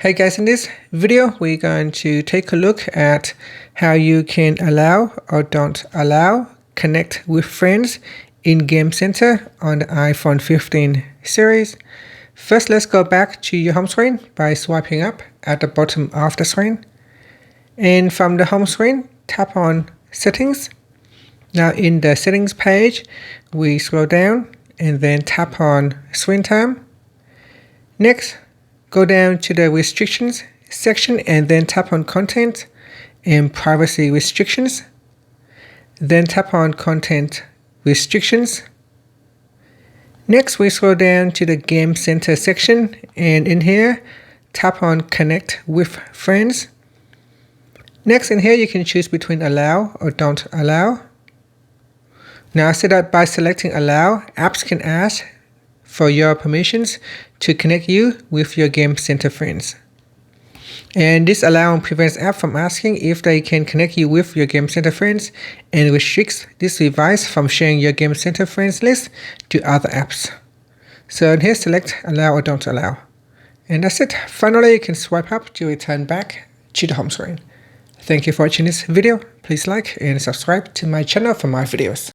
Hey guys, in this video we're going to take a look at how you can allow or don't allow connect with friends in Game Center on the iPhone 15 series. First, let's go back to your home screen by swiping up at the bottom of the screen. And from the home screen, tap on Settings. Now in the Settings page, we scroll down and then tap on Screen Time. Next, go down to the Restrictions section and then tap on Content and Privacy Restrictions. Then tap on Content Restrictions. Next, we scroll down to the Game Center section, and in here, tap on Connect with Friends. Next, in here, you can choose between Allow or Don't Allow. Now, so that by selecting Allow, apps can ask for your permissions to connect you with your Game Center friends. And this allowing prevents apps from asking if they can connect you with your Game Center friends and restricts this device from sharing your Game Center friends list to other apps. So in here, select Allow or Don't Allow. And that's it. Finally, you can swipe up to return back to the home screen. Thank you for watching this video. Please like and subscribe to my channel for more videos.